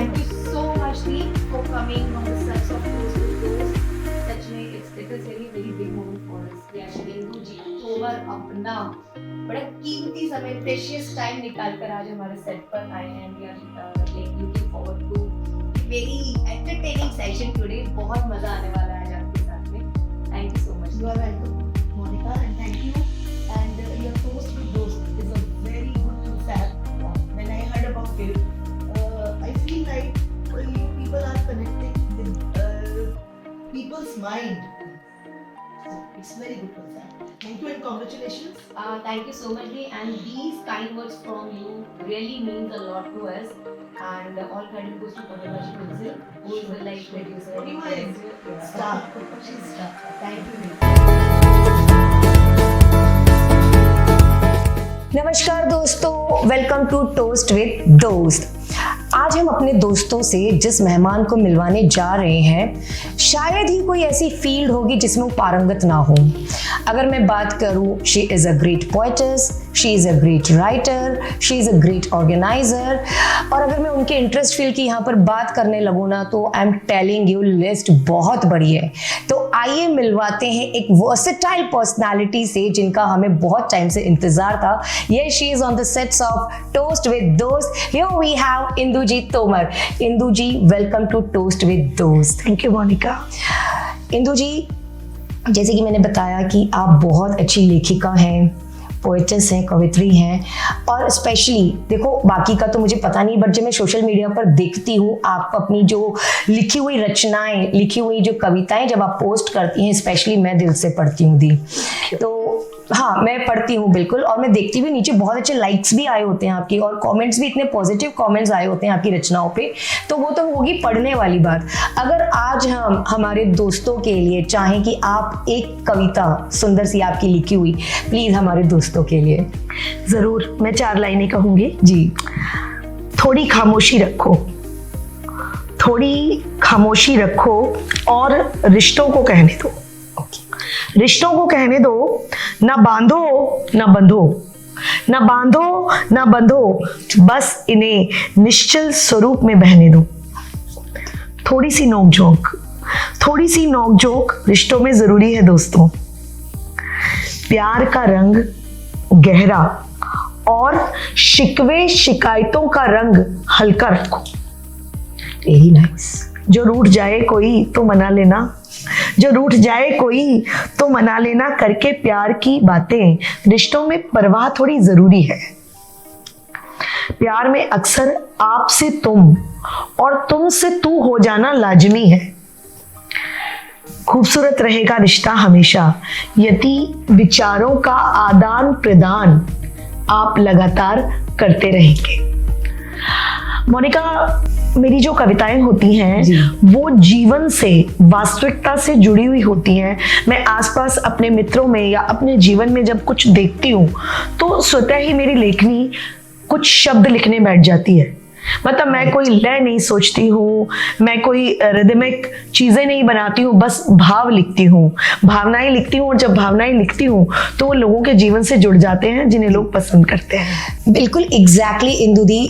thank you so much, Dee, for coming on the sets of Toast with Toast. सच में it is really very big moment for us. यार इंदु जी तोमर अपना बड़ा कीमती समय precious time निकाल कर आज हमारे सेट पर आए हैं and we are like looking forward to very entertaining session today. बहुत मजा आने वाला है आज आपके साथ में. Thank you so much. You are welcome, Monica, and thank you. And your Toast with Dost is a very good concept. When I heard about it, I feel like you people are connecting with people's mind. So it's very good concept. Thank you and congratulations. Thank you so much, Dee, and these kind words from you really means a lot to us. And all credit goes to Padmashi Kunsil, who is the like producer. Purnima is star. She's star. Thank you, Dee. नमस्कार दोस्तों, welcome to toast with दोस्त। आज हम अपने दोस्तों से जिस मेहमान को मिलवाने जा रहे हैं, शायद ही कोई ऐसी फील्ड होगी जिसमें वो पारंगत ना हो। अगर मैं बात करूं, she is a great poetess, she is a great writer, she is a great organiser. और अगर मैं उनके इंटरेस्ट फील्ड की यहाँ पर बात करने लगूँ ना, तो I am telling you list बहुत बड़ी है। तो आइए मिलवाते हैं एक वर्सेटाइल पर्सनालिटी से जिनका हमें बहुत टाइम से इंतजार था। ये she is on the sets of toast with दोस्त। Here we have इंदुजी Tomar. इंदुजी, welcome to toast with दोस्त। Thank you, Monica. इंदुजी, जैसे कि मैंने बताया कि आप बहुत अच्छी लेखिका हैं, पोएट्स हैं, कवित्री हैं, और स्पेशली देखो बाकी का तो मुझे पता नहीं, बट जब मैं सोशल मीडिया पर देखती हूँ, आप अपनी जो लिखी हुई रचनाएं, लिखी हुई जो कविताएं जब आप पोस्ट करती हैं, स्पेशली मैं दिल से पढ़ती हूँ दी। तो हाँ, मैं पढ़ती हूँ बिल्कुल, और मैं देखती भी, नीचे बहुत अच्छे लाइक्स भी आए होते हैं आपकी, और कमेंट्स भी इतने पॉजिटिव कमेंट्स आए होते हैं आपकी रचनाओं पे। तो वो तो होगी पढ़ने वाली बात। अगर आज हम हमारे दोस्तों के लिए चाहें कि आप एक कविता सुंदर सी आपकी लिखी हुई, प्लीज हमारे दोस्तों के लिए। जरूर, मैं 4 लाइनें कहूंगी जी। थोड़ी खामोशी रखो, थोड़ी खामोशी रखो और रिश्तों को कहने दो। रिश्तों को कहने दो, ना बांधो ना बंधो, ना बांधो ना बंधो, बस इन्हें निश्चल स्वरूप में बहने दो। थोड़ी सी नोकझोंक, थोड़ी सी नोकझोंक रिश्तों में जरूरी है दोस्तों। प्यार का रंग गहरा और शिकवे शिकायतों का रंग हल्का रखो। Very nice. जो रूठ जाए कोई तो मना लेना, जो रूठ जाए कोई तो मना लेना, करके प्यार की बातें रिश्तों में परवाह थोड़ी जरूरी है। प्यार में अक्सर आप से तुम और तुम से तू हो जाना लाजमी है। खूबसूरत रहेगा रिश्ता हमेशा यदि विचारों का आदान प्रदान आप लगातार करते रहेंगे। मोनिका, मेरी जो कविताएं होती हैं वो जीवन से, वास्तविकता से जुड़ी हुई होती हैं। मैं आसपास अपने मित्रों में या अपने जीवन में जब कुछ देखती हूँ तो स्वतः ही मेरी लेखनी कुछ शब्द लिखने बैठ जाती है। मतलब मैं कोई लय नहीं सोचती हूँ, मैं कोई रिदमिक चीजें नहीं बनाती हूँ, बस भाव लिखती हूँ, भावनाएं लिखती हूँ। और जब भावनाएं लिखती हूँ तो वो लोगों के जीवन से जुड़ जाते हैं जिन्हें लोग पसंद करते हैं। बिल्कुल एग्जैक्टली इंदुदी।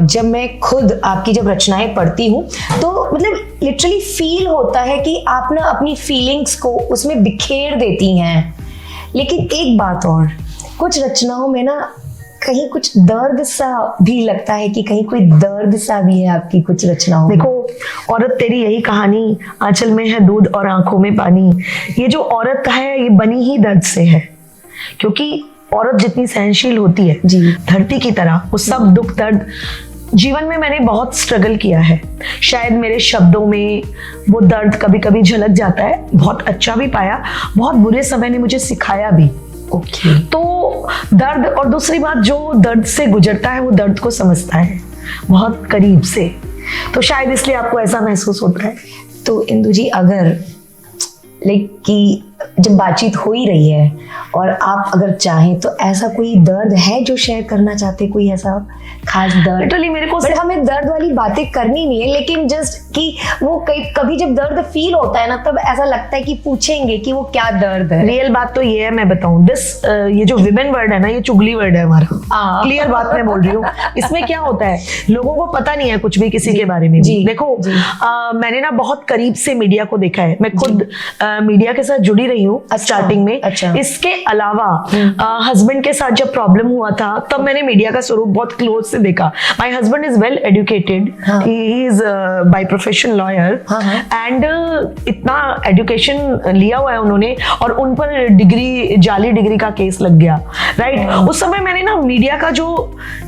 जब मैं खुद आपकी जब रचनाएं पढ़ती हूँ तो मतलब लिटरली फील होता है कि आप ना अपनी फीलिंग्स को उसमें बिखेर देती हैं। लेकिन एक बात और, कुछ रचनाओं में ना कहीं कुछ दर्द सा भी लगता है कि कहीं कोई दर्द सा भी है आपकी कुछ रचनाओं में। देखो औरत तेरी यही कहानी, आंचल में है दूध और आंखों में पानी। ये जो औरत है ये बनी ही दर्द से है, क्योंकि औरत जितनी सहनशील होती है जी, धरती की तरह, वो सब दुख दर्द जीवन में मैंने बहुत स्ट्रगल किया है। शायद मेरे शब्दों में वो दर्द कभी कभी झलक जाता है। बहुत अच्छा भी पाया, बहुत बुरे समय ने मुझे सिखाया भी। ओके। तो दर्द, और दूसरी बात, जो दर्द से गुजरता है वो दर्द को समझता है बहुत करीब से, तो शायद इसलिए आपको ऐसा महसूस होता है। तो इंदु जी, अगर लाइक कि जब बातचीत हो ही रही है और आप अगर चाहें तो ऐसा कोई दर्द है जो शेयर करना चाहते, कोई ऐसा खास दर्द? लिटरली मेरे को बट हमें दर्द वाली बातें करनी नहीं है, लेकिन जस्ट कि वो कभी जब दर्द फील होता है ना, तब ऐसा लगता है कि पूछेंगे कि वो क्या दर्द है। रियल बात तो ये है, मैं बताऊं, ये जो विमेन वर्ड है ना, ये चुगली वर्ड है हमारा। क्लियर बात मैं बोल रही हूँ। इसमें क्या होता है, लोगों को पता नहीं है कुछ भी किसी के बारे में भी। देखो, मैंने ना बहुत करीब से मीडिया को देखा है, मैं खुद मीडिया के साथ जुड़ी रही हूँ स्टार्टिंग में। इसके अलावा हस्बैंड के साथ जब प्रॉब्लम हुआ था, तब मैंने मीडिया का स्वरूप बहुत क्लोज से देखा। My husband is well educated, he is by profession lawyer, and इतना एजुकेशन लिया हुआ है उन्होंने, और उन पर जाली डिग्री का केस लग गया, राइट। उस समय मैंने ना मीडिया का जो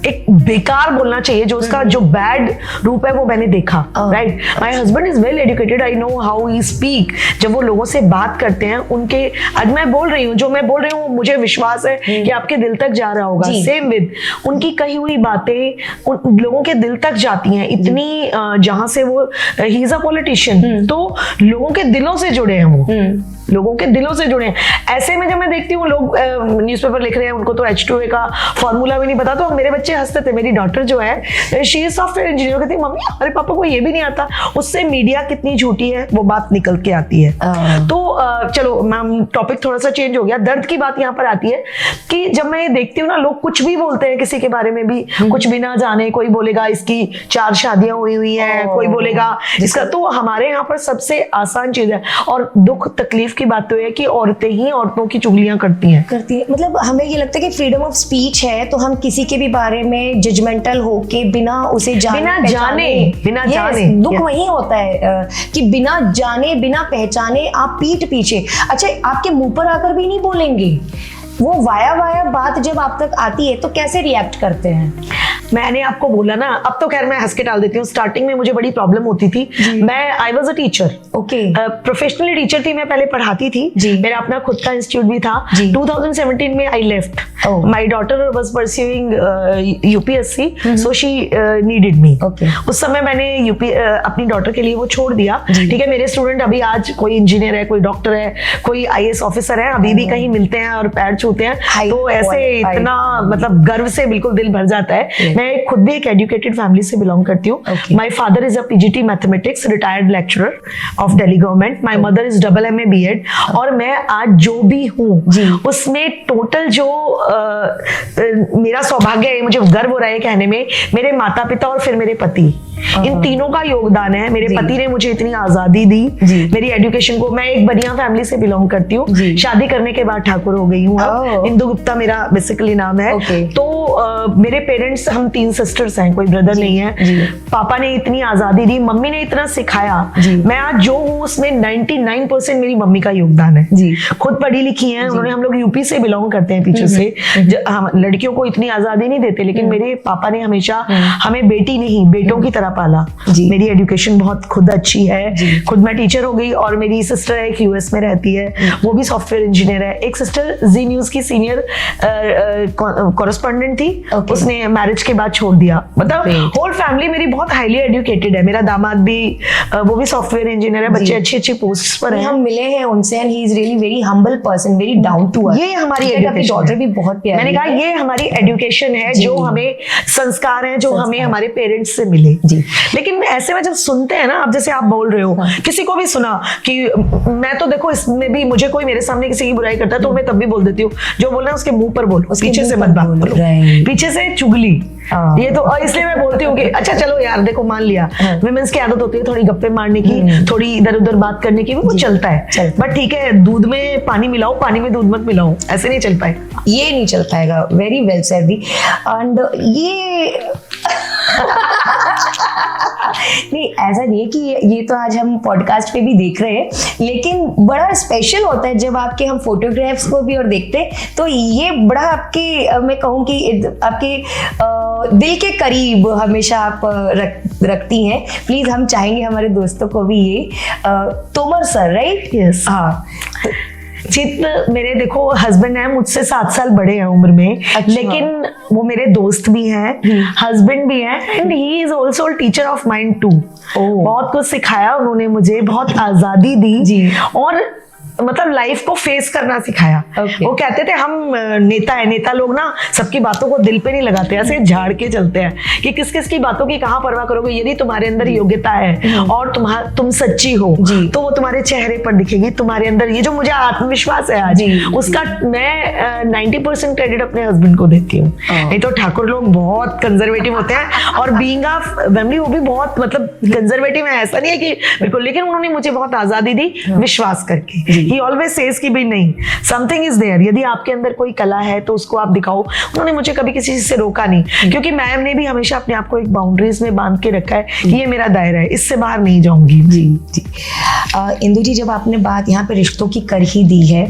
एक बेकार बोलना चाहिए, जो उसका जो बैड रूप है, वो मैंने देखा, right. My husband is well educated, I know how he speak. जब वो लोगों से बात करते हैं, उनके, आज मैं बोल रही हूँ, जो मैं बोल रही हूँ मुझे विश्वास है कि आपके दिल तक जा रहा होगा। सेम विद उनकी कही हुई बातें उन लोगों के दिल तक जाती हैं, इतनी जहां से वो, ही इज अ पॉलिटिशियन, तो लोगों के दिलों से जुड़े हैं, वो लोगों के दिलों से जुड़े हैं। ऐसे में जब मैं देखती हूँ लोग न्यूज़पेपर लिख रहे हैं, उनको तो H2A का फॉर्मूला भी नहीं पता, तो मेरे बच्चे हंसते थे। मेरी डॉटर जो है, शी इज सॉफ्टवेयर इंजीनियर, कहती मम्मी हमारे पापा को ये भी नहीं आता। उससे मीडिया कितनी झूठी है वो बात निकल के आती है। तो चलो मैम, टॉपिक थोड़ा सा चेंज हो गया। दर्द की बात यहाँ पर आती है कि जब मैं ये देखती हूँ ना, लोग कुछ भी बोलते हैं किसी के बारे में भी, कुछ बिना जाने। कोई बोलेगा इसकी 4 शादियां हुई है, कोई बोलेगा इसका। तो हमारे यहाँ पर सबसे आसान चीज है, और दुख तकलीफ की बात तो है कि औरतें ही औरतों की चुगलियां करती हैं। मतलब हमें ये लगता है कि फ्रीडम ऑफ स्पीच है, तो हम किसी के भी बारे में जजमेंटल होके बिना उसे जाने दुख वही होता है कि बिना जाने बिना पहचाने आप पीठ पीछे, अच्छा आपके मुंह पर आकर भी नहीं बोलेंगे, वो वाया बात जब आप तक आती है तो कैसे रिएक्ट करते हैं? मैंने आपको बोला ना, अब तो खैर मैं हंस के टाल देती हूँ। स्टार्टिंग में मुझे बड़ी प्रॉब्लम होती थी। I was a teacher, professionally teacher थी, मैं पहले पढ़ाती थी। मेरा अपना खुद का इंस्टीट्यूट भी था। 2017 में I left. My daughter was pursuing UPSC, so she needed मी। उस समय मैंने अपनी डॉटर के लिए वो छोड़ दिया। ठीक है, मेरे स्टूडेंट अभी आज कोई इंजीनियर है, कोई डॉक्टर है, कोई IAS ऑफिसर है, अभी भी कहीं मिलते हैं और पैर छूते हैं। तो ऐसे इतना मतलब गर्व से बिल्कुल दिल भर जाता है। मैं खुद भी एक एजुकेटेड फैमिली से बिलोंग करती हूँ। My father is a PGT mathematics retired lecturer of Delhi government. My mother is MA B.Ed। और मैं आज जो भी हूँ उसमें टोटल जो मेरा सौभाग्य है, मुझे गर्व हो रहा है कहने में, मेरे माता पिता और फिर मेरे पति, इन तीनों का योगदान है। मेरे पति ने मुझे इतनी आजादी दी मेरी एजुकेशन को। मैं एक बढ़िया फैमिली से बिलोंग करती हूँ। शादी करने के बाद ठाकुर हो गई हूँ। इंदु गुप्ता मेरा बेसिकली नाम है। तो मेरे पेरेंट्स, हम 3 सिस्टर्स हैं, कोई ब्रदर नहीं है। पापा ने इतनी आजादी दी, मम्मी ने इतना सिखाया। मैं आज जो हूँ उसमें 99% मेरी मम्मी का योगदान है। खुद पढ़ी लिखी है उन्होंने। हम लोग यूपी से बिलोंग करते हैं पीछे से। हम लड़कियों को इतनी आजादी नहीं देते, लेकिन मेरे पापा ने हमेशा हमें बेटी नहीं बेटों की तरह पाला। मेरी एजुकेशन बहुत खुद अच्छी है। खुद मैं टीचर हो गई, और मेरी सिस्टर है, एक US में रहती है, वो भी सॉफ्टवेयर इंजीनियर है। एक सिस्टर जी न्यूज की सीनियर कॉरेस्पॉन्डेंट थी, उसने मैरिज के बाद छोड़ दिया। मतलब होल फैमिली मेरी बहुत हाईली एजुकेटेड है। मेरा दामाद भी, वो भी सॉफ्टवेयर इंजीनियर है। बच्चे अच्छी अच्छी पोस्ट पर हैं। हम मिले हैं उनसे, and he is really very humble person, very down to earth. ये हमारी एजुकेशन, डॉटर भी बहुत प्यारी। मैंने कहा ये हमारी एजुकेशन है, जो हमें संस्कार हैं, जो हमें हमारे पेरेंट्स से मिले। लेकिन ऐसे में जब सुनते हैं ना, अब जैसे आप बोल रहे हो, किसी को भी सुना कि मैं तो देखो इसमें भी, मुझे कोई मेरे सामने किसी की बुराई करता है तो मैं तब भी बोल देती हूँ, जो बोल रहा है उसके मुंह पर बोलो, पीछे से मत बात बोलो। पीछे से चुगली, ये तो, और इसलिए मैं बोलती हूँ कि अच्छा चलो यार, देखो मान लिया विमेंस की आदत होती है थोड़ी गप्पे मारने की, थोड़ी इधर उधर बात करने की, वो चलता है। बट ठीक है, दूध में पानी मिलाओ, पानी में दूध मत मिलाओ, ऐसे नहीं चल पाएगा। ये नहीं चल पाएगा। Very well said the. And ये नहीं, ऐसा नहीं है कि ये तो आज हम पॉडकास्ट पे भी देख रहे हैं, लेकिन बड़ा स्पेशल होता है जब आपके हम फोटोग्राफ्स को भी और देखते हैं, तो ये बड़ा आपके, मैं कहूँ कि आपके दिल के करीब हमेशा आप रखती हैं। प्लीज, हम चाहेंगे हमारे दोस्तों को भी ये, तोमर सर, राइट? यस। हाँ, चित मेरे देखो हस्बैंड है, मुझसे 7 साल बड़े हैं उम्र में। अच्छा। लेकिन वो मेरे दोस्त भी हैं, हस्बैंड भी हैं, and he is also teacher of mind too. बहुत कुछ सिखाया उन्होंने मुझे, बहुत आजादी दी। और मतलब लाइफ को फेस करना सिखाया। Okay. वो कहते थे हम नेता लोग ना सबकी बातों को दिल पे नहीं लगाते, ऐसे झाड़ के चलते हैं कि किस किस की बातों की कहाँ परवाह करोगे। यदि तुम्हारे अंदर योग्यता है और तुम सच्ची हो तो वो तुम्हारे चेहरे पर दिखेगी। तुम्हारे अंदर ये जो मुझे आत्मविश्वास है आज, उसका मैं 90% क्रेडिट अपने हस्बैंड को देती हूँ। नहीं तो ठाकुर लोग बहुत कंजर्वेटिव होते हैं और बीइंग अ फैमिली वो भी बहुत मतलब कंजर्वेटिव है, ऐसा नहीं है कि बिल्कुल, लेकिन उन्होंने मुझे बहुत आजादी दी विश्वास करके। ही ऑलवेज सेज कि भाई नहीं, समथिंग इज देयर, यदि आपके अंदर कोई कला है तो उसको आप दिखाओ। उन्होंने मुझे कभी किसी चीज से रोका नहीं, क्योंकि मैम ने भी हमेशा अपने आप को एक बाउंड्रीज में बांध के रखा है कि ये मेरा दायरा है, इससे बाहर नहीं जाऊंगी। जी। इंदु जी, जब आपने बात यहाँ पे रिश्तों की कर ही दी है,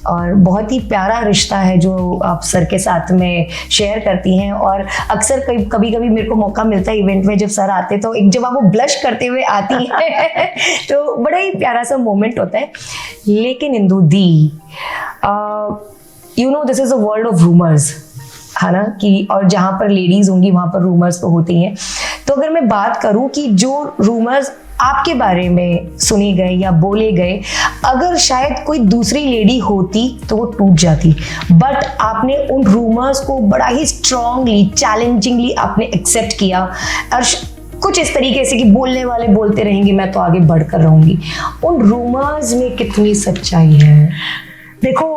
और बहुत ही प्यारा रिश्ता है जो आप सर के साथ में शेयर करती हैं, और अक्सर कभी कभी मेरे को मौका मिलता है इवेंट में, जब सर आते तो एक जब आप वो ब्लश करते हुए आती है तो बड़ा ही प्यारा सा मोमेंट होता है। लेकिन Indu di, you know this is a world of rumours, है ना, कि और जहाँ पर लेडीज होंगी वहाँ पर रूमर्स तो होती हैं। तो अगर मैं बात करूँ कि जो रूमर्स आपके बारे में सुने गए या बोले गए, अगर शायद कोई दूसरी लेडी होती तो वो टूट जाती, बट आपने उन रूमर्स को बड़ा ही स्ट्रांगली, चैलेंजिंगली आपने एक्सेप्ट किया, और कुछ इस तरीके से कि बोलने वाले बोलते रहेंगे, मैं तो आगे बढ़कर रहूंगी। उन रूमर्स में कितनी सच्चाई है? देखो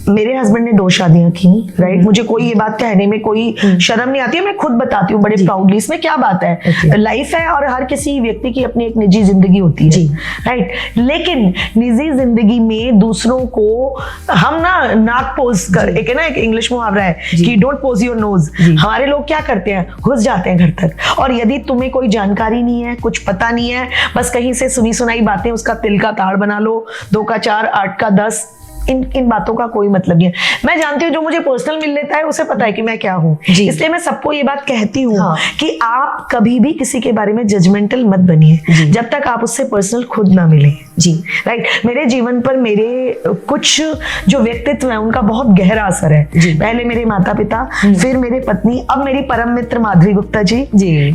मेरे हस्बैंड ने 2 शादियां की, राइट। मुझे कोई ये बात कहने में कोई शर्म नहीं आती है, मैं खुद बताती हूँ बड़े प्राउडली। इसमें क्या बात है, लाइफ है और हर किसी व्यक्ति की अपनी एक निजी जिंदगी होती है, राइट। लेकिन निजी जिंदगी में दूसरों को हम ना नाक पोज कर, एक है ना एक इंग्लिश मुहावरा है कि डोंट पोज योर नोज। हमारे लोग क्या करते हैं, घुस जाते हैं घर तक, और यदि तुम्हें कोई जानकारी नहीं है, कुछ पता नहीं है, बस कहीं से सुनी सुनाई बातें उसका तिल का ताड़ बना लो, 2 का 4 8 का 10, इन बातों का कोई मतलब नहीं है। मैं जानती हूँ जो मुझे पर्सनल मिल लेता है उसे पता है कि मैं क्या हूँ, इसलिए मैं सबको ये बात कहती हूँ कि आप कभी भी किसी के बारे में जजमेंटल मत बनिए जब तक आप उससे पर्सनल खुद ना मिले। जी, राइट। मेरे जीवन पर मेरे कुछ जो व्यक्तित्व है उनका बहुत गहरा असर है। पहले मेरे माता पिता, फिर मेरे पत्नी, अब मेरी परम मित्र माधवी गुप्ता जी।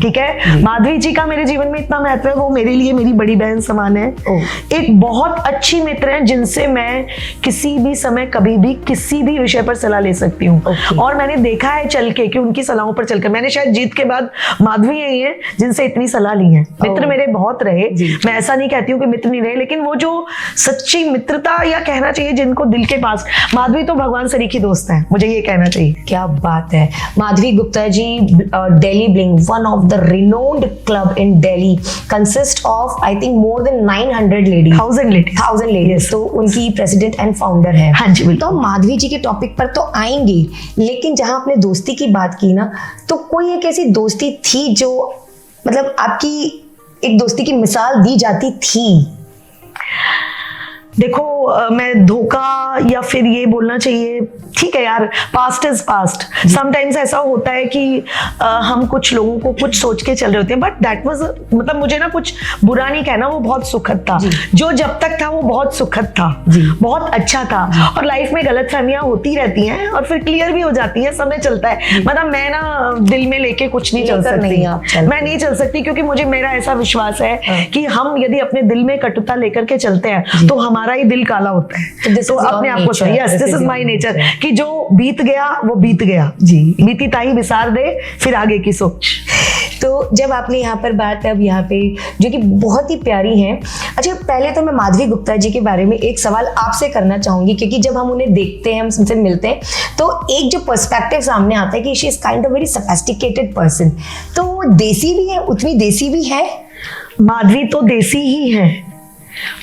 ठीक है, माधवी जी का मेरे जीवन में इतना महत्व है, वो मेरे लिए मेरी बड़ी बहन समान है। एक बहुत अच्छी मित्र है जिनसे मैं किसी भी समय कभी भी किसी भी विषय पर सलाह ले सकती हूँ। और मैंने देखा है चल के कि उनकी सलाहों पर चलकर मैंने शायद जीत के बाद माधवी यही है जिनसे इतनी सलाह ली है। मित्र मेरे बहुत रहे, मैं ऐसा नहीं कहती हूँ कि मित्र नहीं रहे, लेकिन वो जो सच्ची मित्रता या कहना चाहिए जिनको दिल के पास, माधवी तो भगवान सरीखी दोस्त है, मुझे ये कहना चाहिए। क्या बात है। Madhavi Gupta ji, Delhi bling, one of the renowned club in Delhi, consist of I think more than 900 ladies, 1000 लेडीज। तो उनकी प्रेसिडेंट एंड फाउंडर है। हाँ जी, तो माधवी जी के टॉपिक पर तो आएंगे, लेकिन जहां आपने दोस्ती की बात की ना, तो कोई एक ऐसी दोस्ती थी जो मतलब आपकी एक दोस्ती की मिसाल दी जाती थी? देखो मैं धोखा या फिर ये बोलना चाहिए, ठीक है यार, पास्ट इज पास्ट। समटाइम्स ऐसा होता है कि हम कुछ लोगों को कुछ सोच के चल रहे होते हैं, बट दैट वाज, मतलब मुझे ना कुछ बुरा नहीं कहना, वो बहुत सुखद था। जो जब तक था वो बहुत सुखद था, बहुत अच्छा था। और लाइफ में गलतफहमियां होती रहती हैं और फिर क्लियर भी हो जाती हैं, समय चलता है। मतलब मैं ना दिल में लेके कुछ नहीं चल सकती, मैं नहीं चल सकती, क्योंकि मुझे मेरा ऐसा विश्वास है कि हम यदि अपने दिल में कटुता लेकर के चलते हैं तो हमारा ही दिल काला होता है। तो अपने आप को चाहिए, yes this is my nature, कि जो बीत गया वो बीत गया जी, बीती ताई विसार दे, फिर आगे की सोच। तो जब आपने यहाँ पर बात, अब यहाँ पे जो कि बहुत ही प्यारी है। अच्छा, पहले तो मैं माधवी गुप्ता जी के बारे में एक सवाल आपसे करना चाहूंगी, क्योंकि जब हम उन्हें देखते हैं, हम उनसे मिलते हैं, तो एक जो पर्सपेक्टिव सामने आता है कि she is kind of very sophisticated person. तो वो देसी भी है, उतनी देसी भी है? माधवी तो देसी ही है।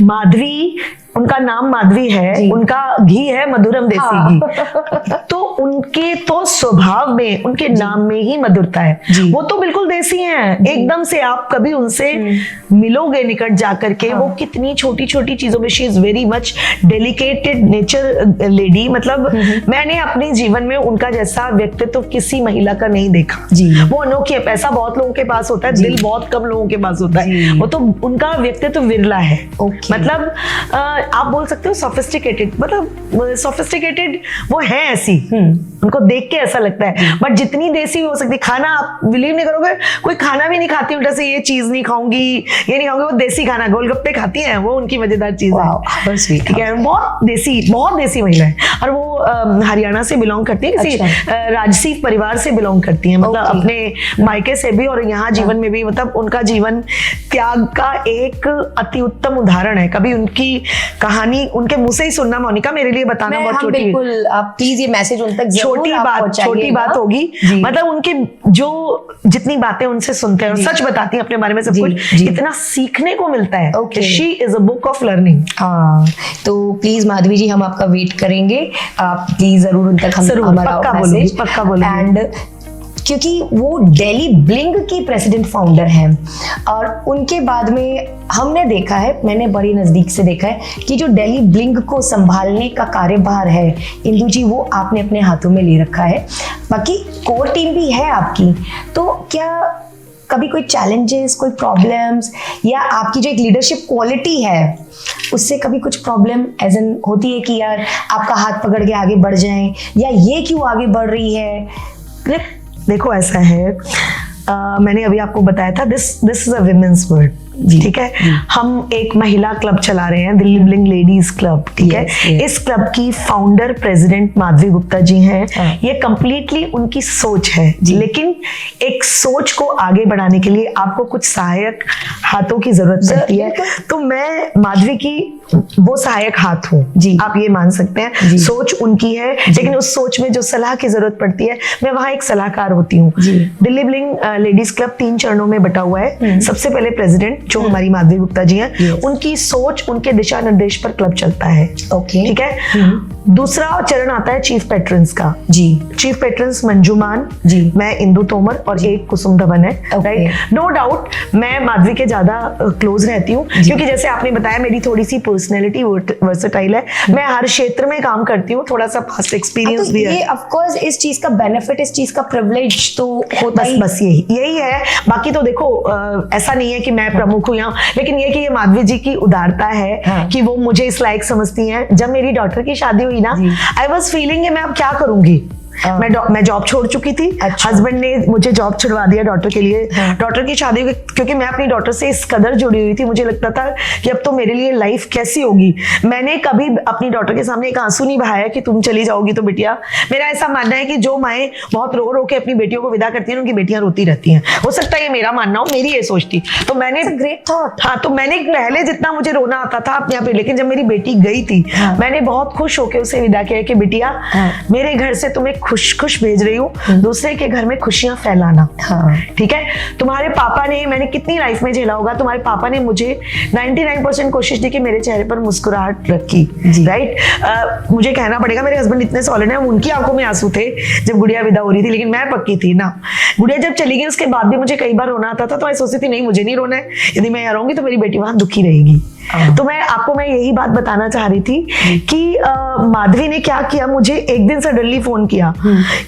माधवी, उनका नाम माधवी है, उनका घी है मधुरम देसी घी। तो उनके तो स्वभाव में, उनके नाम में ही मधुरता है। वो तो बिल्कुल देसी हैं एकदम से। आप कभी उनसे मिलोगे निकट जाकर के, वो कितनी छोटी छोटी चीजों में, she is very much dedicated nature lady. मतलब मैंने अपने जीवन में उनका जैसा व्यक्तित्व किसी महिला का नहीं देखा। वो अनोखी है। पैसा बहुत लोगों के पास होता है, दिल बहुत कम लोगों के पास होता है। वो तो उनका व्यक्तित्व विरला है। मतलब आप बोल सकते हो सोफिस्टिकेटेड, मतलब सोफिस्टिकेटेड वो है ऐसी। उनको देख के ऐसा लगता है, बट जितनी देसी हो सकती खाना, आप बिलीव नहीं करोगे, कोई खाना भी नहीं खाती उल्टा से ये चीज नहीं खाऊंगी, ये नहीं खाऊंगी, वो देसी खाना गोलगप्पे खाती हैं, वो उनकी मजेदार चीज है। ठीक है, बहुत देसी महिला है, और वो हरियाणा से बिलोंग करती है, किसी राजसी परिवार से बिलोंग करती है, मतलब अपने मायके से भी और यहाँ जीवन में भी, मतलब उनका जीवन त्याग का एक अति उत्तम उदाहरण है। कभी उनकी कहानी उनके मुंह से ही सुनना मोनिका मेरे लिए बताना बहुत छोटी, बिल्कुल आप प्लीज ये मैसेज उन तक छोटी बात होगी, मतलब उनके जो जितनी बातें उनसे सुनते हैं और सच बताती हैं अपने बारे में सब कुछ, इतना सीखने को मिलता है। She is a book of learning. तो प्लीज माधवी जी, हम आपका वेट करेंगे, आप प्लीज जरूर उन तक पक्का बोलूंगी। एंड क्योंकि वो दिल्ली ब्लिंग की प्रेसिडेंट फाउंडर हैं, और उनके बाद में हमने देखा है, मैंने बड़ी नज़दीक से देखा है कि जो दिल्ली ब्लिंग को संभालने का कार्यभार है इंदु जी, वो आपने अपने हाथों में ले रखा है। बाकी कोर टीम भी है आपकी, तो क्या कभी कोई चैलेंजेस, कोई प्रॉब्लम्स, या आपकी जो एक लीडरशिप क्वालिटी है उससे कभी कुछ प्रॉब्लम एज एन होती है कि यार आपका हाथ पकड़ के आगे बढ़ जाएं, या ये क्यों आगे बढ़ रही है? देखो ऐसा है, मैंने अभी आपको बताया था, this is a women's word, ठीक है। हम एक महिला क्लब चला रहे हैं, दिल्ली ब्लिंग लेडीज क्लब, ठीक है। इस क्लब की फाउंडर प्रेसिडेंट माधवी गुप्ता जी हैं। ये कंप्लीटली उनकी सोच है, लेकिन एक सोच को आगे बढ़ाने के लिए आपको कुछ सहायक हाथों की जरूरत पड़ती है, तो मैं माधवी की वो सहायक हाथ हूँ जी, आप ये मान सकते हैं। सोच उनकी है, लेकिन उस सोच में जो सलाह की जरूरत पड़ती है, मैं वहाँ एक सलाहकार होती हूँ। दिल्ली ब्लिंग लेडीज क्लब 3 चरणों में बटा हुआ है। सबसे पहले प्रेसिडेंट जो हमारी माधवी गुप्ता जी हैं, उनकी सोच, उनके दिशा निर्देश पर क्लब चलता है, ठीक है। दूसरा चरण आता है चीफ पेट्रन्स का जी। चीफ पेट्रन्स मंजू मान जी, मैं इंदु तोमर और एक कुसुम धवन है, राइट। नो डाउट मैं माधवी के ज्यादा क्लोज रहती हूँ, क्योंकि जैसे आपने बताया मेरी थोड़ी सी पर्सनैलिटी वर्सेटाइल है, मैं हर क्षेत्र में काम करती हूँ, थोड़ा सा पास्ट एक्सपीरियंस भी है। ऑफ कोर्स इस चीज का बेनिफिट, इस चीज का प्रिविलेज तो होता ही, बस यही है। बाकी तो देखो ऐसा नहीं है कि मैं प्रमुख हूँ यहाँ, लेकिन ये कि ये माधवी जी की उदारता है कि वो मुझे इस लायक समझती हैं। जब मेरी डॉटर की शादी हुई ना, आई वॉज फीलिंग मैं अब क्या करूंगी, मैं जॉब छोड़ चुकी थी। हस्बैंड ने मुझे जॉब छुड़वा दिया डॉटर के लिए, डॉटर की शादी, क्योंकि मैं अपनी डॉटर से इस कदर जुड़ी हुई थी, मुझे लगता था कि अब तो मेरे लिए लाइफ कैसी होगी। मैंने कभी अपनी डॉटर के सामने एक आंसू नहीं बहाया कि तुम चली जाओगी तो बिटिया। मेरा ऐसा मानना है कि जो माएं बहुत रो रो के अपनी बेटियों को विदा करती हैं, उनकी बेटियां रोती रहती हैं। हो सकता है ये मेरा मानना हो, मेरी ये सोच थी। तो मैंने ग्रेट थॉट, हाँ, तो मैंने पहले जितना मुझे रोना आता था अपने यहाँ पे, लेकिन जब मेरी बेटी गई थी, मैंने बहुत खुश होकर उसे विदा किया कि बिटिया मेरे घर से तुम्हें खुश भेज रही हूँ, दूसरे के घर में खुशियां फैलाना, ठीक है। तुम्हारे पापा ने, मैंने कितनी लाइफ में झेला होगा, तुम्हारे पापा ने मुझे 99% कोशिश की कि मेरे चेहरे पर मुस्कुराहट रखी, राइट। मुझे कहना पड़ेगा मेरे हस्बैंड इतने सॉलिड हैं, उनकी आंखों में आंसू थे जब गुड़िया विदा हो रही थी, लेकिन मैं पक्की थी ना। गुड़िया जब चली गई उसके बाद भी मुझे कई बार रोना आता था, तो मैं सोचती थी नहीं मुझे नहीं रोना है, यदि मैं यहाँ रहूंगी तो मेरी बेटी वहां दुखी रहेगी। तो मैं यही बात बताना चाह रही थी कि माधवी ने क्या किया, मुझे एक दिन सडनली फोन किया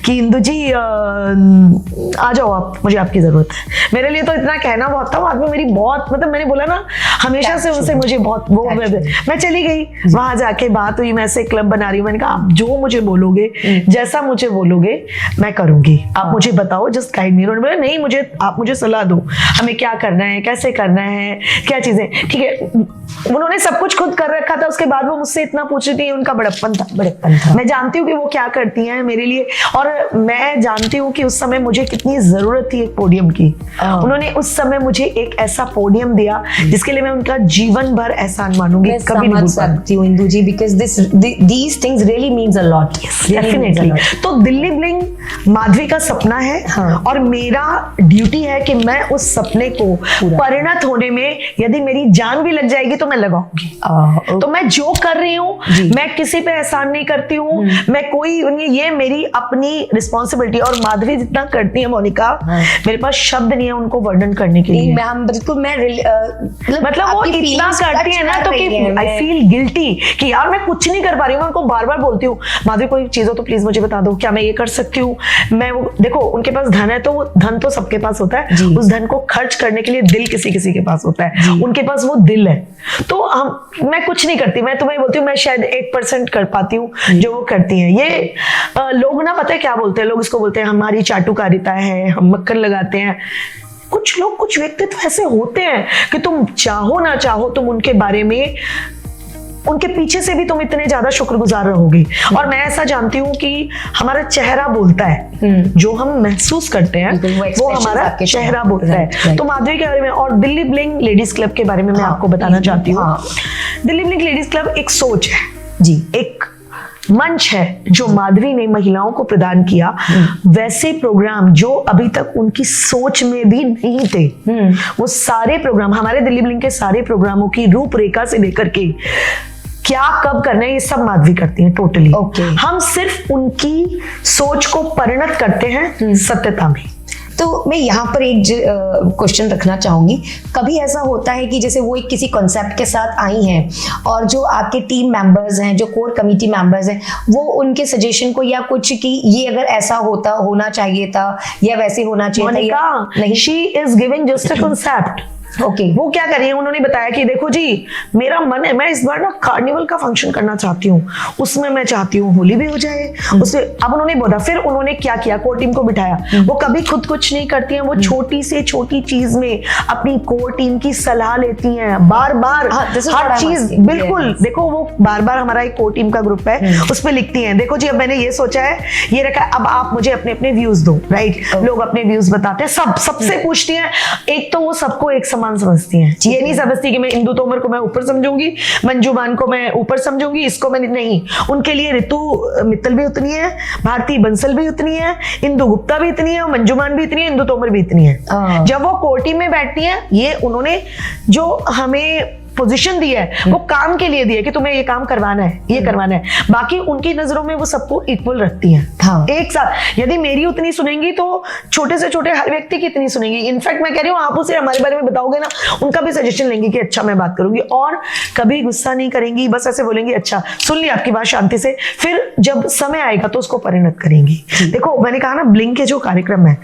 कि इंदु जी आ जाओ आप, मुझे आपकी जरूरत है। मेरे लिए तो इतना कहना बहुत था, बाद में मेरी बहुत, मतलब मैंने बोला ना हमेशा से उनसे मुझे बहुत वो, मैं चली गई वहां, जाके बात हुई, मैं ऐसे क्लब बना रही हूँ, मैंने कहा आप जो मुझे बोलोगे, जैसा मुझे बोलोगे मैं करूंगी, आप मुझे बताओ, जस्ट गाइड मी। उन्होंने बोला नहीं, आप मुझे सलाह दो, हमें क्या करना है, कैसे करना है, क्या चीजें, ठीक है। उन्होंने सब कुछ खुद कर रखा था, उसके बाद वो मुझसे इतना पूछ रही थी, उनका बड़प्पन था। मैं जानती हूँ कि वो क्या करती हैं मेरे लिए, और मैं जानती हूँ कि उस समय मुझे कितनी जरूरत थी एक पोडियम की। उन्होंने उस समय मुझे एक ऐसा पोडियम दिया जिसके लिए मैं उनका जीवन भर एहसान मानूंगी, कभी नहीं भूल सकती हूँ Indu ji, because these things really means a lot, definitely. तो दिल्ली ब्लिंग माधवी का सपना है, और मेरा ड्यूटी है कि मैं उस सपने को परिणत होने में, यदि मेरी जान भी लग जाएगी तो मैं लगाऊंगी। तो मैं जो कर रही हूँ, मैं किसी पे एहसान नहीं करती हूँ, मैं कोई, ये मेरी अपनी रिस्पॉन्सिबिलिटी। और माधवी जितना करती है मोनिका, मेरे पास शब्द नहीं है उनको वर्णन करने के लिए। मतलब वो इतना करती है ना, तो आई फील गिल्टी कि यार मैं कुछ नहीं कर पा रही हूँ। मैं उनको बार बार बोलती हूँ माधवी कोई चीज हो तो प्लीज मुझे बता दो, क्या मैं ये कर सकती हूँ। मैं वो देखो, उनके पास धन है, तो वो धन तो सबके पास होता है, उस धन को खर्च करने के लिए दिल किसी किसी के पास होता है, उनके पास वो दिल है। तो मैं कुछ नहीं करती, मैं तुम्हें बोलती हूँ मैं शायद 1% कर पाती हूँ जो वो करती हैं। ये लोग ना पता है क्या बोलते हैं, लोग इसको बोलते हैं हमारी चाटुकारिता है, हम मक्खन लगाते हैं। कुछ लोग, कुछ व्यक्तित्व ऐसे होते हैं कि तुम चाहो ना चाहो तुम उनके बारे में, उनके पीछे से भी तुम इतने ज्यादा शुक्रगुजार रहोगे। और मैं ऐसा जानती हूँ कि हमारा चेहरा बोलता है, जो हम महसूस करते हैं वो हमारा चेहरा बोलता है। तो माधवी के बारे में और दिल्ली ब्लिंग लेडीज क्लब के बारे में मैं आपको बताना चाहती हूँ। दिल्ली ब्लिंग लेडीज क्लब एक सोच है जी, एक मंच है जो माधवी ने महिलाओं को प्रदान किया। वैसे प्रोग्राम जो अभी तक उनकी सोच में भी नहीं थे, वो सारे प्रोग्राम, हमारे दिल्ली ब्लिंग के सारे प्रोग्रामों की रूपरेखा से लेकर के क्या कब करना है ये सब माधवी करती हैं टोटली। हम सिर्फ उनकी सोच को परिणत करते हैं सत्यता में। तो मैं यहाँ पर एक क्वेश्चन रखना चाहूंगी, कभी ऐसा होता है कि जैसे वो एक किसी कॉन्सेप्ट के साथ आई हैं और जो आपके टीम मेंबर्स हैं, जो कोर कमेटी मेंबर्स हैं, वो उनके सजेशन को या कुछ कि ये अगर ऐसा होना चाहिए था या वैसे होना चाहिए था, नहीं, she is giving just a concept. वो क्या करिए, उन्होंने बताया कि देखो जी मेरा मन है, मैं इस बार ना कार्निवल का फंक्शन करना चाहती हूँ, उसमें मैं चाहती हूँ होली भी हो जाए उससे। अब उन्होंने बोला, फिर उन्होंने क्या किया, कोर टीम को बिठाया। वो कभी खुद कुछ नहीं करती हैं, वो छोटी से छोटी चीज में अपनी कोर टीम की सलाह लेती हैं, बार बार हर चीज। बिल्कुल, देखो वो बार बार, हमारा एक कोर टीम का ग्रुप है, उस पर लिखती हैं, देखो जी अब मैंने ये सोचा है, ये रखा है, अब आप मुझे अपने अपने व्यूज दो। राइट, लोग अपने व्यूज बताते हैं, सबसे पूछती हैं। एक तो वो सबको एक समान समझती हैं, ये नहीं समझती कि मैं इंदु तोमर को मैं ऊपर समझूंगी, मंजू मान को मैं ऊपर समझूंगी, इसको मैं नहीं। उनके लिए ऋतु मित्तल भी उतनी है, भारती बंसल भी उतनी है, इंदु गुप्ता भी इतनी है, मंजू मान भी इतनी है, इंदु तोमर भी इतनी है। जब वो कोर्टी में बैठती है, ये उन्होंने जो हमें पोजीशन दी है वो काम के लिए दी है कि तुम्हें ये काम करवाना है, ये करवाना है। बाकी उनकी नजरों में वो सबको इक्वल रखती हैं। एक साथ यदि मेरी उतनी सुनेंगी तो छोटे से छोटे हर व्यक्ति की इतनी सुनेंगी। इनफैक्ट मैं कह रही हूँ, आप उसे हमारे बारे में बताओगे ना, उनका भी सजेशन लेंगी कि अच्छा मैं बात करूंगी, और कभी गुस्सा नहीं करेंगी, बस ऐसे बोलेंगी अच्छा सुन ली आपकी बात शांति से, फिर जब समय आएगा तो उसको परिणत करेंगी। देखो मैंने कहा ना, ब्लिंक के जो कार्यक्रम है,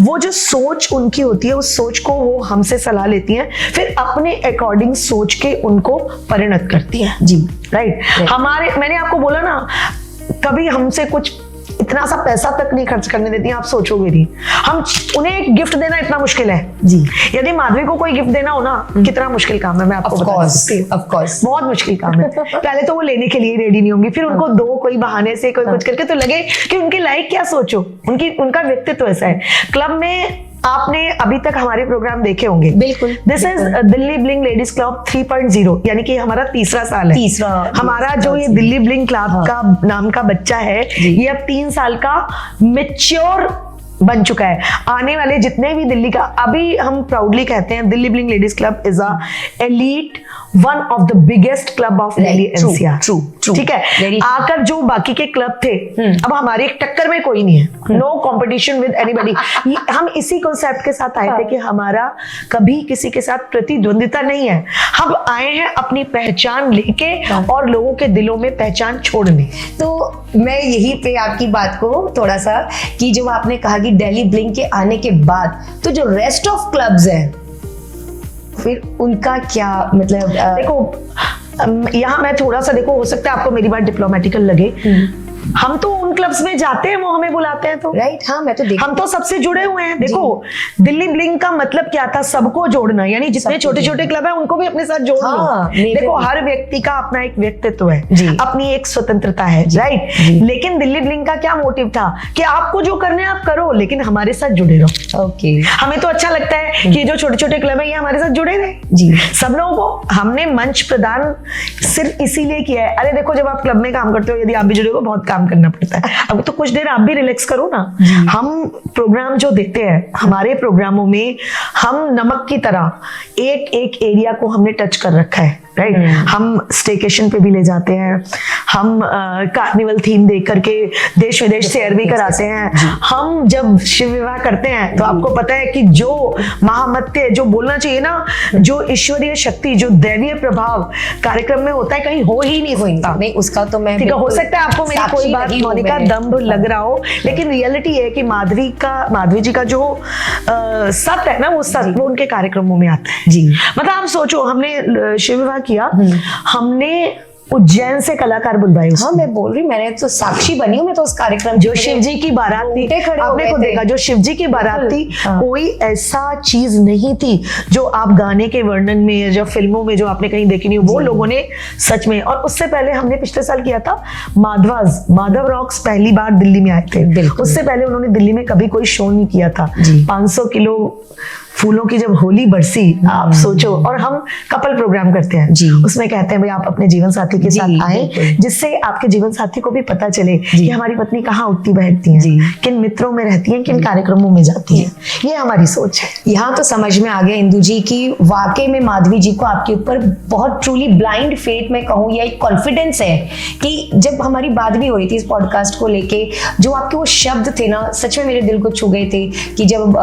वो जो सोच उनकी होती है, उस सोच को वो हमसे सलाह लेती हैं, फिर अपने अकॉर्डिंग सोच के उनको परिणत करती है जी। राइट, हमारे, मैंने आपको बोला ना, कभी हमसे कुछ इतना सा पैसा तक नहीं खर्च करने देती हैं, आप सोचोगे नहीं। हम उन्हें एक गिफ्ट देना इतना मुश्किल है जी। यदि माधवी को कोई गिफ्ट देना हो ना, कितना मुश्किल काम है, मैं आपको बता सकती हूँ। ऑफ कोर्स बहुत मुश्किल काम है। पहले तो वो लेने के लिए रेडी नहीं होंगी, फिर उनको दो कोई बहाने से, कोई कुछ करके, तो लगे कि उनकी लाइक क्या सोचो, उनका व्यक्तित्व ऐसा है। क्लब में आपने अभी तक हमारे प्रोग्राम देखे होंगे, बिल्कुल। This is Delhi bling ladies club 3.0, यानी कि हमारा तीसरा साल है। हमारा जो ये दिल्ली ब्लिंग क्लब का नाम का बच्चा है, ये अब 3 साल का मैच्योर बन चुका है। आने वाले जितने भी दिल्ली का, अभी हम प्राउडली कहते हैं Delhi bling ladies club is a elite, one of the biggest club of Delhi NCR. ठीक है, आकर जो बाकी के क्लब थे, अब हमारे एक टक्कर में कोई नहीं है, नो कंपटीशन विद एनीबॉडी। हम इसी कॉन्सेप्ट के साथ आए थे कि हमारा कभी किसी के साथ प्रतिद्वंदिता नहीं है, हम आए हैं अपनी पहचान लेके और लोगों के दिलों में पहचान छोड़ने। तो मैं यहीं पे आपकी बात को थोड़ा सा, कि जो आपने कहा कि दिल्ली ब्लिंक के आने के बाद तो जो रेस्ट ऑफ क्लब्स हैं, फिर उनका क्या मतलब? देखो यहाँ मैं थोड़ा सा, देखो हो सकता है आपको मेरी बात डिप्लोमेटिकल लगे, हम तो उन क्लब्स में जाते हैं, वो हमें बुलाते हैं तो राइट। हाँ, मैं तो हम तो सबसे जुड़े हुए हैं। देखो दिल्ली ब्लिंक का मतलब क्या था, सबको जोड़ना, यानी जितने छोटे छोटे क्लब है उनको भी अपने साथ जोड़ लो। देखो हर व्यक्ति का अपना एक व्यक्तित्व है, अपनी एक स्वतंत्रता है, राइट। लेकिन दिल्ली ब्लिंक का क्या मोटिव था कि आपको जो करना है आप करो, लेकिन हमारे साथ जुड़े रहो। ओके, हमें तो अच्छा लगता है कि जो छोटे छोटे क्लब है ये हमारे साथ जुड़े रहे जी। सब लोगों को हमने मंच प्रदान सिर्फ इसीलिए किया है। अरे देखो, जब आप क्लब में काम करते हो, यदि आप भी जुड़े हो, बहुत काम करना पड़ता है। अब तो कुछ देर आप भी रिलैक्स करो ना। हम प्रोग्राम जो देते हैं, हमारे प्रोग्रामों में हम नमक की तरह एक एक एरिया को हमने टच कर रखा है, राइट। हम स्टेकेशन पे भी ले जाते हैं, हम कार्निवल थीम देख करके देश विदेश सैर भी कराते हैं। हम जब शिव विवाह करते हैं तो आपको पता है कि जो महामत्य, जो बोलना चाहिए ना, जो ईश्वरीय शक्ति, जो दैवीय प्रभाव कार्यक्रम में होता है, कहीं हो ही नहीं सकता। नहीं, उसका तो मैं, ठीक है, हो सकता है आपको मेरी कोई बात मोनिका दम्भ लग रहा हो, लेकिन रियलिटी है कि माधवी जी का जो सत्य है ना, वो सत्य वो उनके कार्यक्रमों में आता है जी। मतलब आप सोचो, हमने शिव विवाह किया, हमने उज्जैन से कलाकार बुलवाए उसको। हाँ मैं बोल रही, मैंने तो साक्षी बनी हूँ मैं तो उस कार्यक्रम जो शिव जी की बारात थी, आपने खुद देखा, जो शिव जी की बारात थी, कोई ऐसा चीज नहीं थी जो आप गाने के वर्णन में या जो फिल्मों में जो आपने कहीं देखी नहीं, वो लोगों ने सच में। और उससे पहले हमने पिछले साल किया था माधव रॉक्स, पहली बार दिल्ली में आए थे। उससे पहले उन्होंने दिल्ली में कभी कोई शो नहीं किया था। 500 किलो फूलों की जब होली बरसी, आप सोचो। और हम कपल प्रोग्राम करते हैं जी। उसमें कहते हैं भाई आप अपने जीवन साथी के साथ आए, जिससे आपके जीवन साथी को भी पता चले कि हमारी पत्नी कहाँ उठती बैठती है, किन मित्रों में रहती है, किन कार्यक्रमों में जाती है। ये हमारी सोच है। यहाँ तो समझ में आ गया इंदु जी की वाकई में माधवी जी को आपके ऊपर बहुत ट्रूली ब्लाइंड फेथ मैं कहूँ या एक कॉन्फिडेंस है कि जब हमारी बात भी हो रही थी इस पॉडकास्ट को लेके, जो आपके वो शब्द थे ना सच में मेरे दिल को छू गए थे कि जब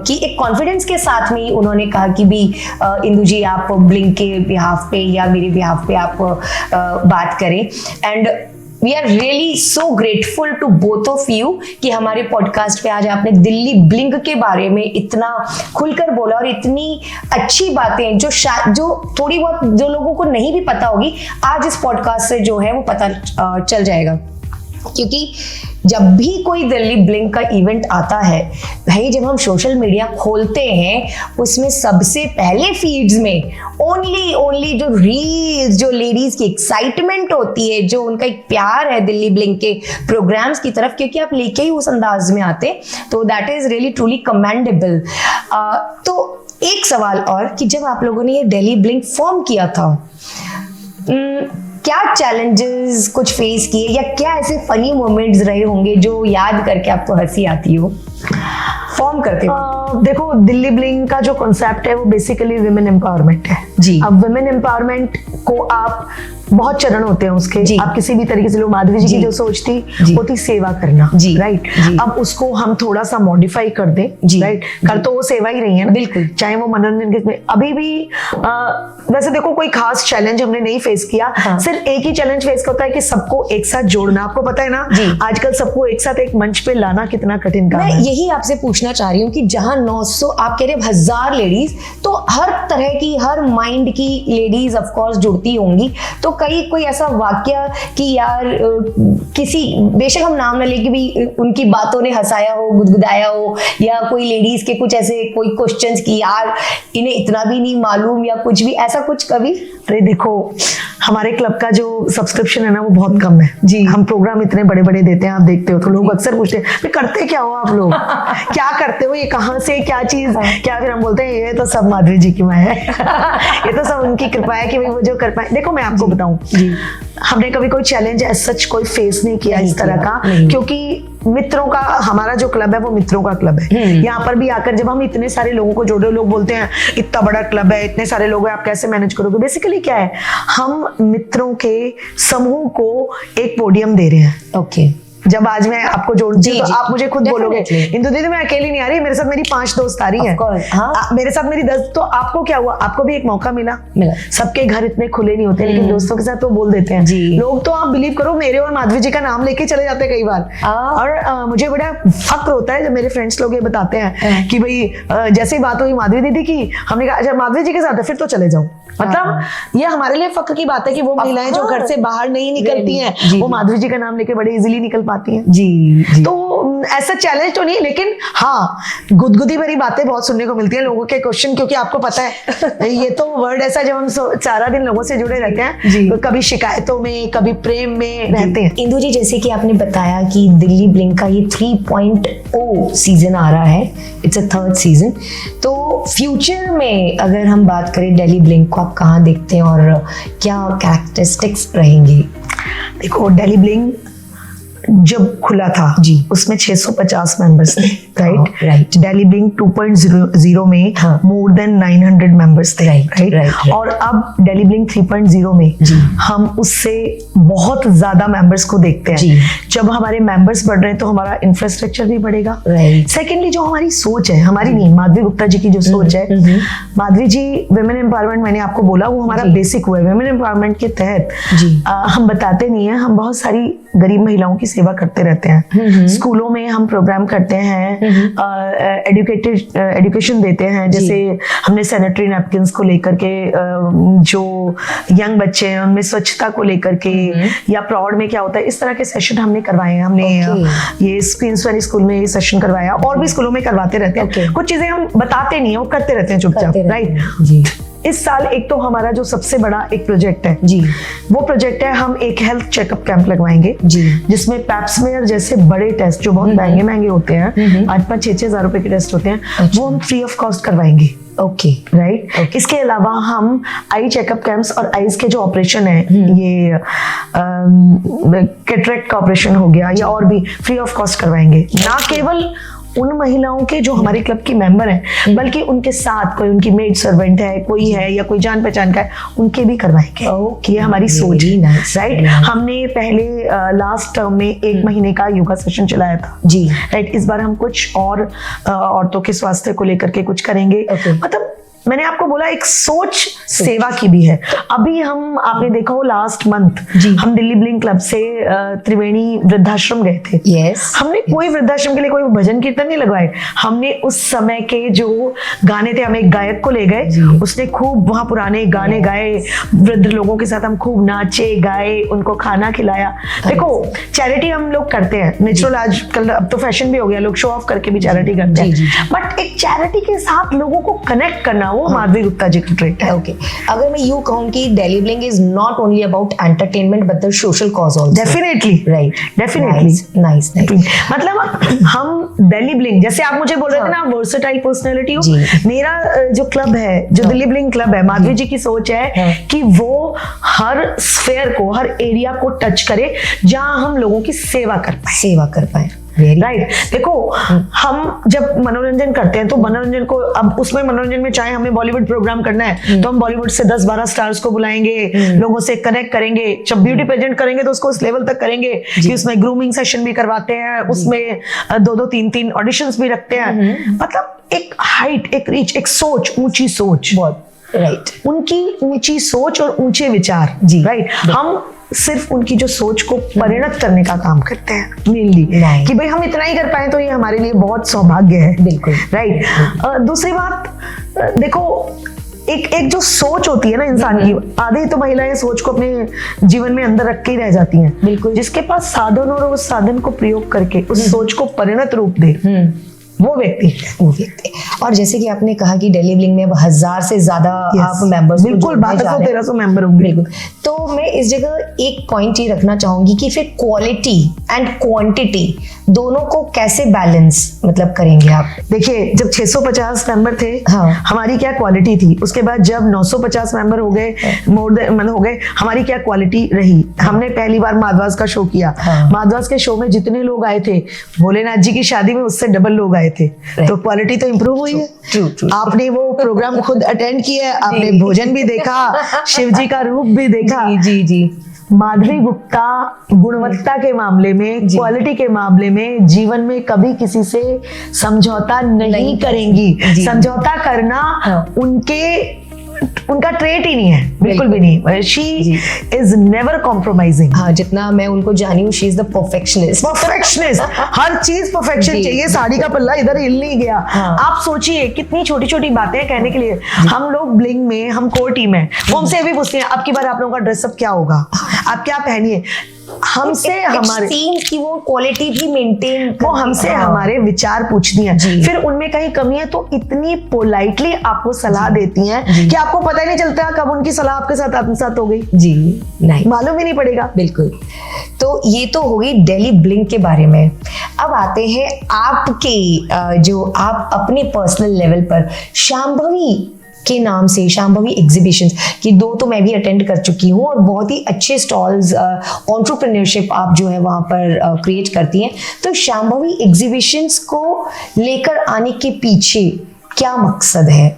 कि एक कॉन्फिडेंस के साथ में उन्होंने कहा कि भी इंदु जी आप ब्लिंक के बिहाफ पे या मेरे बिहाफ पे आप बात करें। And we are really so grateful to both of you कि हमारे पॉडकास्ट पे आज आपने दिल्ली ब्लिंक के बारे में इतना खुलकर बोला और इतनी अच्छी बातें जो थोड़ी बहुत जो लोगों को नहीं भी पता होगी, आज इस पॉडकास्ट से जो है वो पता चल जाएगा। क्योंकि जब भी कोई दिल्ली ब्लिंक का इवेंट आता है भाई, जब हम सोशल मीडिया खोलते हैं उसमें सबसे पहले फीड्स में ओनली जो रील्स, जो लेडीज की एक्साइटमेंट होती है, जो उनका एक प्यार है दिल्ली ब्लिंक के प्रोग्राम्स की तरफ, क्योंकि आप लेके ही उस अंदाज में आते, तो that is really truly commendable. तो एक सवाल और कि जब आप लोगों ने ये दिल्ली ब्लिंक फॉर्म किया था, क्या चैलेंजेस कुछ फेस किए या क्या ऐसे फनी मोमेंट्स रहे होंगे जो याद करके आपको हंसी आती हो फॉर्म करते हो? देखो, दिल्ली ब्लिंक का जो कॉन्सेप्ट है वो बेसिकली विमेन एम्पावरमेंट है जी। अब विमेन एम्पावरमेंट को आप बहुत चरण होते हैं उसके, आप किसी भी तरीके से, लोग माधवी जी की जो सोच थी वो थी सेवा करना, राइट। अब उसको हम थोड़ा सा मॉडिफाई कर दें, राइट। कर तो वो सेवा ही रही है ना, बिल्कुल, चाहे वो मनोरंजन के। अभी भी वैसे देखो कोई खास चैलेंज हमने नहीं फेस किया, सिर्फ एक ही चैलेंज फेस होता है कि सबको एक साथ जोड़ना। आपको पता है ना आजकल सबको एक साथ एक मंच पे लाना कितना कठिन काम है। मैं यही आपसे पूछना चाह रही हूँ कि जहाँ 900 आप कह रहे हैं 1000 लेडीज, तो हर तरह की, हर माइंड की लेडीज ऑफ कोर्स जुड़ती होंगी, तो कोई ऐसा वाक्य कि यार किसी, बेशक हम नाम न ले, कि भी उनकी बातों ने हंसाया हो, गुदगुदाया हो, या कोई लेडीज के कुछ ऐसे कोई क्वेश्चंस कि यार इन्हें इतना भी नहीं मालूम या कुछ भी ऐसा कुछ कभी? अरे देखो, हमारे क्लब का जो सब्सक्रिप्शन है ना वो बहुत कम है जी। हम प्रोग्राम इतने बड़े बड़े देते हैं, आप देखते हो तो लोग अक्सर पूछते हैं करते क्या हो आप लोग क्या करते हो, ये कहाँ से, क्या चीज, क्या? फिर हम बोलते हैं ये तो सब माधवी जी की माया है ये तो सब उनकी कृपा है कि वो जो कर पाए। देखो मैं आपको बताऊं, हमने कभी कोई चैलेंज सच कोई फेस नहीं किया इस तरह का, क्योंकि मित्रों का, हमारा जो क्लब है वो मित्रों का क्लब है। यहाँ पर भी आकर जब हम इतने सारे लोगों को जोड़ रहे, लोग बोलते हैं इतना बड़ा क्लब है, इतने सारे लोग हैं, आप कैसे मैनेज करोगे? बेसिकली क्या है, हम मित्रों के समूह को एक पोडियम दे रहे हैं। ओके। जब आज मैं आपको जोड़ती हूँ तो आप मुझे खुद बोलोगे इंदु दीदी मैं अकेली नहीं आ रही, मेरे साथ मेरी 5 दोस्त आ रही है, मेरे साथ मेरी 10। तो आपको क्या हुआ, आपको भी एक मौका मिला। सबके घर इतने खुले नहीं होते, लेकिन दोस्तों के साथ तो बोल देते हैं लोग। तो आप बिलीव करो, मेरे और माधवी जी का नाम लेके चले जाते हैं कई बार। और मुझे बड़ा फक्र होता है जब मेरे फ्रेंड्स लोग ये बताते हैं कि भाई जैसे ही बात हुई माधवी दीदी की, हमने कहा अच्छा माधवी जी के साथ है फिर तो चले जाओ। मतलब ये हमारे लिए फक्र की बात है कि वो महिलाएं जो घर से बाहर नहीं निकलती हैं, वो माधवी जी का नाम लेके बड़े इजीली निकल पाती हैं जी। तो ऐसा चैलेंज तो नहीं, लेकिन हाँ गुदगुदी भरी बातें बहुत सुनने को मिलती हैं, लोगों के क्वेश्चन, क्योंकि आपको पता है ये तो वर्ड ऐसा जब हम सारा दिन लोगों से जुड़े रहते हैं, तो कभी शिकायतों में, कभी प्रेम में रहते हैं। इंदु जी, जैसे कि आपने बताया कि दिल्ली ब्लिंक का ये 3.0 सीजन आ रहा है, इट्स अ 3rd सीजन, तो फ्यूचर में अगर हम बात करें दिल्ली ब्लिंक को, आप कहाँ देखते हैं और क्या कैरेक्टरिस्टिक्स रहेंगी? देखो, दिल्ली ब्लिंक जब खुला था जी उसमें 650 मेंबर्स थे, राइट। दिल्ली ब्लिंक 2.0 में मोर देन 900 मेंबर्स थे, राइट। और अब दिल्ली ब्लिंक 3.0 में हम उससे बहुत ज्यादा मेंबर्स को देखते हैं। जब हमारे मेंबर्स बढ़ रहे हैं तो हमारा इंफ्रास्ट्रक्चर भी बढ़ेगा, राइट। सेकेंडली जो हमारी सोच है, हमारी नहीं, माधवी गुप्ता जी की जो सोच है, माधवी जी विमेन एम्पावरमेंट, मैंने आपको बोला वो हमारा बेसिक हुआ है। विमेन एम्पावरमेंट के तहत हम बताते नहीं है, हम बहुत सारी गरीब महिलाओं की सेवा करते रहते हैं। स्कूलों में हम प्रोग्राम करते हैं, एजुकेशन देते हैं, जैसे हमने सैनिटरी नैपकिन्स को लेकर के जो यंग बच्चे हैं उनमें स्वच्छता को लेकर के, या प्रौढ़ में क्या होता है, इस तरह के सेशन हमने करवाए हैं। हमने ये क्वींस वैली स्कूल में ये सेशन करवाया, और भी स्कूलों में करवाते रहते हैं। कुछ चीजें हम बताते नहीं है, वो करते रहते हैं चुपचाप, राइट जी। इस साल एक तो हमारा जो सबसे बड़ा एक प्रोजेक्ट है जी, वो प्रोजेक्ट है हम एक हेल्थ चेकअप कैंप लगवाएंगे जी, जिसमें पैप्समेयर जैसे बड़े टेस्ट जो बहुत महंगे होते हैं, 5-6 हजार रुपए के टेस्ट होते हैं, वो हम फ्री ऑफ कॉस्ट करवाएंगे। Okay right. इसके अलावा हम आई चेकअप कैंप्स और आईज के जो ऑपरेशन है, ये कैटरेक्ट का ऑपरेशन हो गया या और भी फ्री ऑफ कॉस्ट करवाएंगे। ना केवल उन महिलाओं के जो हमारे क्लब की मेंबर हैं, बल्कि उनके साथ कोई उनकी मेड सर्वेंट है, कोई है या कोई जान पहचान का है, उनके भी करवाएंगे। ये हमारी सोच है, राइट। हमने पहले लास्ट टर्म में 1 महीने का योगा सेशन चलाया था जी, राइट। इस बार हम कुछ और औरतों के स्वास्थ्य को लेकर के कुछ करेंगे। मतलब मैंने आपको बोला एक सोच सेवा की भी है। अभी हम, आपने देखा हो लास्ट मंथ हम दिल्ली ब्लिंक क्लब से त्रिवेणी वृद्धाश्रम गए थे। हमने कोई वृद्धाश्रम के लिए कोई भजन कीर्तन नहीं लगवाए, हमने उस समय के जो गाने थे, हम एक गायक को ले गए, उसने खूब वहां पुराने गाने गाए, वृद्ध लोगों के साथ हम खूब नाचे गाए, उनको खाना खिलाया। देखो चैरिटी हम लोग करते हैं, नेचुरल आजकल अब तो फैशन भी हो गया, लोग शो ऑफ करके भी चैरिटी करते हैं, बट एक चैरिटी के साथ लोगों को कनेक्ट करना, वो माधवी गुप्ता जी का ट्रेट है। ओके, अगर मैं यूं कहूं कि Delhi blink is not only about entertainment but the social cause also. Definitely, right, definitely, nice. मतलब हम दिल्ली ब्लिंक, जैसे आप मुझे बोल रहे थे ना वर्सेटाइल पर्सनालिटी हो, मेरा जो क्लब है, जो दिल्ली ब्लिंक क्लब है, माधवी जी की सोच है कि वो हर स्फेयर को, हर एरिया को टच करे जहां हम लोगों की सेवा कर पाए। राइट। देखो हम जब मनोरंजन करते हैं तो मनोरंजन को, अब उसमें मनोरंजन में चाहे हमें बॉलीवुड प्रोग्राम करना है तो हम बॉलीवुड से 10-12 स्टार्स को बुलाएंगे, लोगों से कनेक्ट करेंगे। जब ब्यूटी पेजेंट करेंगे तो उसको उस लेवल तक करेंगे कि उसमें ग्रूमिंग सेशन भी करवाते हैं, उसमें 2-2, 3-3 ऑडिशंस भी रखते हैं। मतलब एक हाइट, एक रीच, एक सोच, ऊंची सोच, बहुत राइट, उनकी ऊंची सोच और ऊंचे विचार जी, राइट। हम सिर्फ उनकी जो सोच को परिणत करने का काम करते हैं मेनली, कि भाई हम इतना ही कर पाए तो ये हमारे लिए बहुत सौभाग्य है। बिल्कुल, राइट। दूसरी बात, देखो एक जो सोच होती है ना इंसान की, आधी तो महिलाएं सोच को अपने जीवन में अंदर रख के ही रह जाती हैं। बिल्कुल, जिसके पास साधन और उस साधन को प्रयोग करके उस सोच को परिणत रूप दे, वो व्यक्ति। और जैसे कि आपने कहा कि दिल्ली ब्लिंक में अब 1000 से ज्यादा आप मेंबर्स, बिल्कुल 1200-1300 मेंबर होंगे। बिल्कुल। तो मैं इस जगह एक पॉइंट ये रखना चाहूंगी कि फिर क्वालिटी एंड क्वांटिटी दोनों को कैसे बैलेंस मतलब करेंगे आप? देखिए, जब 650 मेंबर थे, हमारी क्या क्वालिटी थी, उसके बाद जब 950 मेंबर हो गए, मतलब हो गए, हमारी क्या क्वालिटी रही। हमने पहली बार माधवास का शो किया, माधवास के शो में जितने लोग आए थे, भोलेनाथ जी की शादी में उससे डबल लोग आए थे, तो क्वालिटी तो इंप्रूव हुई है। आपने वो प्रोग्राम खुद अटेंड किया, आपने भोजन भी देखा, शिव जी का रूप भी देखा। जी। माधवी गुप्ता गुणवत्ता के मामले में, क्वालिटी के मामले में जीवन में कभी किसी से समझौता नहीं करेंगी। समझौता करना उनका ट्रेट ही नहीं है, बिल्कुल भी नहीं। She is never compromising. हाँ, जितना मैं उनको जानी हूँ, शी इज द परफेक्शनिस्ट। हर चीज परफेक्शन चाहिए। साड़ी का पल्ला इधर हिल नहीं गया। आप सोचिए कितनी छोटी छोटी बातें कहने के लिए। हम लोग ब्लिंक में, हम कोर टीम है, वो हमसे भी पूछते हैं अब की बार आप लोगों का ड्रेसअप क्या होगा, आप क्या पहनिए। हमसे हमारे की वो क्वालिटी भी मेंटेन, वो हमसे हमारे विचार पूछती हैं, फिर उनमें कहीं कमी है तो इतनी पोलाइटली आपको सलाह देती हैं कि आपको पता ही नहीं चलता कब उनकी सलाह आपके साथ हो गई जी, नहीं मालूम ही नहीं पड़ेगा। बिल्कुल। तो ये तो हो गई दिल्ली ब्लिंक के बारे में। अब आते हैं आपके जो आप अपने पर्सनल लेवल पर शांभवी के नाम से, शांभवी एग्जीबिशंस की 2 तो मैं भी अटेंड कर चुकी हूँ, और बहुत ही अच्छे स्टॉल्स, एंटरप्रेन्योरशिप आप जो है वहाँ पर क्रिएट करती हैं। तो शांभवी एग्जीबिशंस को लेकर आने के पीछे क्या मकसद है?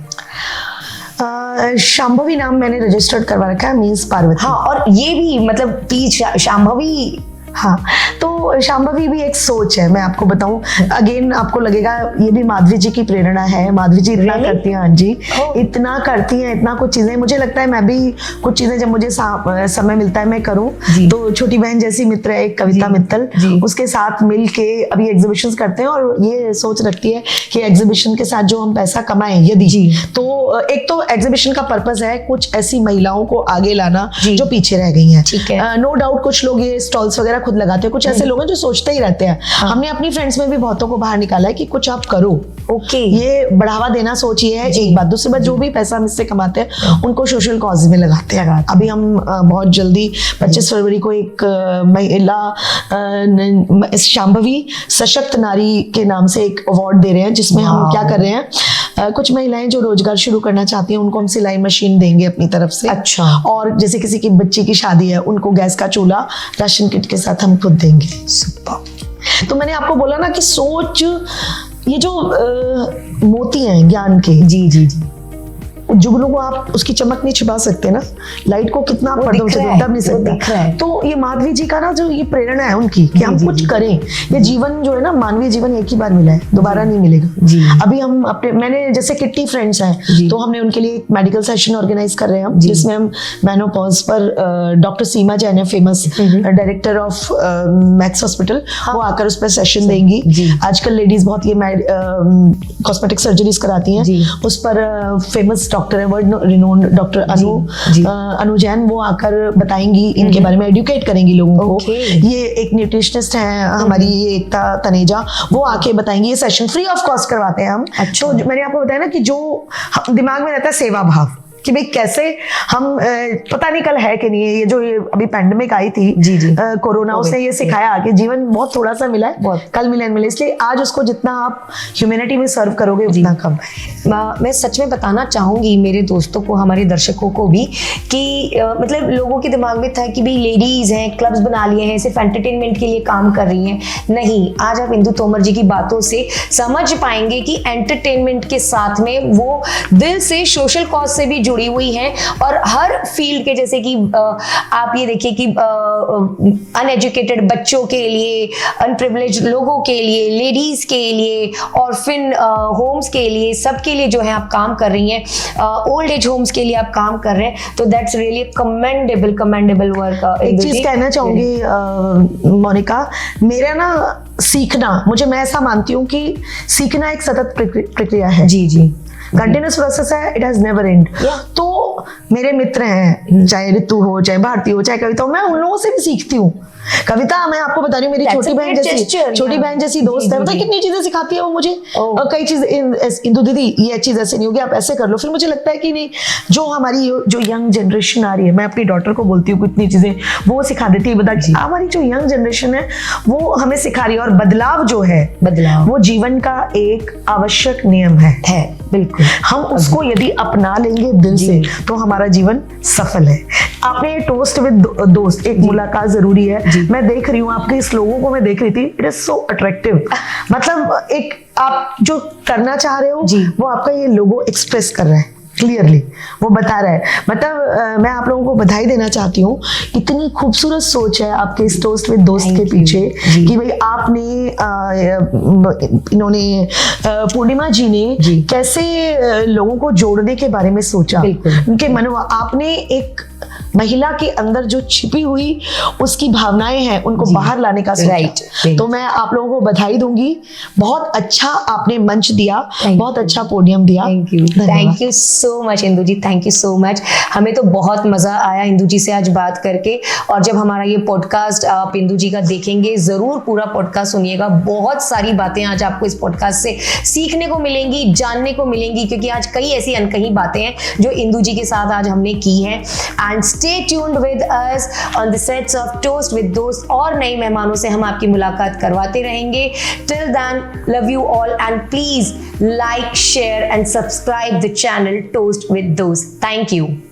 शांभवी नाम मैंने रजिस्टर्ड करवा रखा है, मीन्स पार्वती। हाँ, और ये भी मतलब प्लीज शांभवी। हाँ, तो तो शांभवी भी एक सोच है, मैं आपको बताऊं, अगेन आपको लगेगा ये भी माधवी जी की प्रेरणा है। माधवी जी इतना करती हैं, हाँ जी, इतना करती हैं, इतना कुछ चीजें, मुझे लगता है मैं भी कुछ चीजें जब मुझे समय मिलता है मैं करूं। तो छोटी बहन जैसी मित्र है एक कविता मित्तल, उसके साथ मिल के अभी एग्जीबिशंस करते हैं और ये सोच रखती है कि एग्जीबिशन के साथ जो हम पैसा कमाएं यदि, तो एक तो एग्जीबिशन का पर्पस है कुछ ऐसी महिलाओं को आगे लाना जो पीछे रह गई हैं। नो डाउट कुछ लोग ये स्टॉल्स वगैरह खुद लगाते हैं, कुछ ऐसे लोग हैं जो सोचते ही रहते हैं। हमने अपनी फ्रेंड्स में भी बहुतों को बाहर निकाला है कि कुछ आप करो, ये बढ़ावा देना सोचिए एक बात। दूसरी बात, जो भी पैसा हम इससे कमाते हैं उनको सोशल कॉज में लगाते हैं। अभी हम बहुत जल्दी 25 फरवरी को एक महिला शांभवी सशक्त नारी के नाम से एक अवार्ड दे रहे हैं, जिसमें हम क्या कर रहे हैं, कुछ महिलाएं जो रोजगार शुरू करना चाहती हैं उनको हम सिलाई मशीन देंगे अपनी तरफ से। अच्छा। और जैसे किसी की बच्ची की शादी है उनको गैस का चूल्हा राशन किट के साथ हम खुद देंगे। सुपर। तो मैंने आपको बोला ना कि सोच, ये जो मोती हैं ज्ञान के, जी जी जी, जुगनू को आप उसकी चमक नहीं छिपा सकते ना, लाइट को कितना आप पर्दों से दब नहीं सकता। तो ये माधवी जी का ना जो ये प्रेरणा है उनकी कि हम कुछ करें। ये जीवन जो है ना, मानवीय जीवन एक ही बार मिला है, दोबारा नहीं मिलेगा। अभी हम अपने, मैंने जैसे किट्टी फ्रेंड्स हैं तो हमने उनके लिए एक मेडिकल सेशन ऑर्गेनाइज कर रहे हैं जिसमें हम मेनोपॉज पर डॉक्टर सीमा जैन है, famous director of max hospital, वो आकर उस पर सेशन देंगी। आजकल लेडीज बहुत ये कॉस्मेटिक सर्जरीज कराती हैं, उस पर फेमस डॉक्टर है, वर्ल्ड रिनोन्ड डॉक्टर अनु जैन, वो आकर बताएंगी इनके बारे में, एडुकेट करेंगी लोगों को। ये एक न्यूट्रिशनिस्ट हैं हमारी, ये एकता तनेजा, वो आके बताएंगी। ये सेशन फ्री ऑफ कॉस्ट करवाते हैं हम। तो मैंने आपको बताया ना कि जो दिमाग में रहता है सेवा भाव, कि भाई कैसे हम पता नहीं कल है कि नहीं है, ये जो ये अभी पैंडेमिक आई थी कोरोना, उसने ये सिखाया कि जीवन बहुत थोड़ा सा मिला है, कल मिले मिले, इसलिए आज उसको जितना आप ह्यूमैनिटी में सर्व करोगे उतना कम है। मैं सच में बताना चाहूंगी मेरे दोस्तों को, हमारे दर्शकों को भी, कि मतलब लोगों के दिमाग में था कि भाई लेडीज हैं, क्लब्स बना लिए हैं, सिर्फ एंटरटेनमेंट के लिए काम कर रही हैं। नहीं, आज आप इंदु तोमर जी की बातों से समझ पाएंगे कि एंटरटेनमेंट के साथ में वो दिल से सोशल कॉज से भी जुड़ी हुई हैं, और हर फील्ड के, जैसे कि आप ये देखिए कि अनएजुकेटेड बच्चों के लिए, अनप्रिविलेज्ड लोगों के लिए, लेडीज के लिए, और फिर होम्स के लिए, सबके लिए जो है आप काम कर रही हैं, ओल्ड एज होम्स के लिए आप काम कर रहे हैं। तो दैट्स रियली कमेंडेबल वर्क। एक चीज कहना चाहूंगी मोनिका, मेरा ना सीखना, मैं ऐसा मानती हूँ कि सीखना एक सतत प्रक्रिया है। जी जी, कंटिन्यूस प्रोसेस है, इट हैज नेवर एंड। तो मेरे मित्र हैं, चाहे ऋतु हो, चाहे भारती हो, चाहे कविता हो, मैं उन लोगों से भी सीखती हूँ। कविता, मैं आपको बता रही हूँ, मेरी छोटी बहन जैसी दोस्त है, पता है कितनी चीजें सिखाती है वो मुझे। और कई चीज, इंदु दीदी ये चीज ऐसे नहीं होगी, आप ऐसे कर लो। फिर मुझे लगता है कि नहीं, जो हमारी जो यंग जनरेशन आ रही है, मैं अपनी डॉटर को बोलती हूँ कितनी चीजें वो सिखा देती है। बता, हमारी जो यंग जनरेशन है वो हमें सिखा रही है, और बदलाव जो है, वो जीवन का एक आवश्यक नियम है। बिल्कुल, हम उसको यदि अपना लेंगे दिल से तो हमारा जीवन सफल है। आपने टोस्ट विद दोस्त, एक मुलाकात जरूरी है। मैं देख रही हूँ आपके इस लोगों को, मैं देख रही थी, इट इज सो अट्रैक्टिव। मतलब एक आप जो करना चाह रहे हो वो आपका ये लोगो एक्सप्रेस कर रहा है क्लियरली, वो बता रहा है। मतलब मैं आप लोगों को बधाई देना चाहती हूँ, इतनी खूबसूरत सोच है आपके इस टोस्ट विद दोस्त के पीछे, कि भाई आपने इन्होंने पूर्णिमा जी ने कैसे लोगों को जोड़ने के बारे में सोचा, उनके मन, आपने एक महिला के अंदर जो छिपी हुई उसकी भावनाएं हैं उनको बाहर लाने का सोचा। तो मैं आप लोगों को बधाई दूंगी, बहुत अच्छा आपने मंच दिया, बहुत अच्छा पोडियम दिया। Thank you so much Indu ji, thank you so much. हमें तो बहुत मजा आया इंदु जी से आज बात करके, और जब हमारा ये पॉडकास्ट आप इंदु जी का देखेंगे, जरूर पूरा पॉडकास्ट सुनिएगा। बहुत सारी बातें आज आपको इस पॉडकास्ट से सीखने को मिलेंगी, जानने को मिलेंगी, क्योंकि आज कई ऐसी अनकही बातें हैं जो इंदु जी के साथ आज हमने की हैं। And stay tuned with us on the sets of toast with दोस्त, और नए मेहमानों से हम आपकी मुलाकात करवाते रहेंगे। Till then, love you all, and please like, share and subscribe the channel Toast with Dost. Thank you.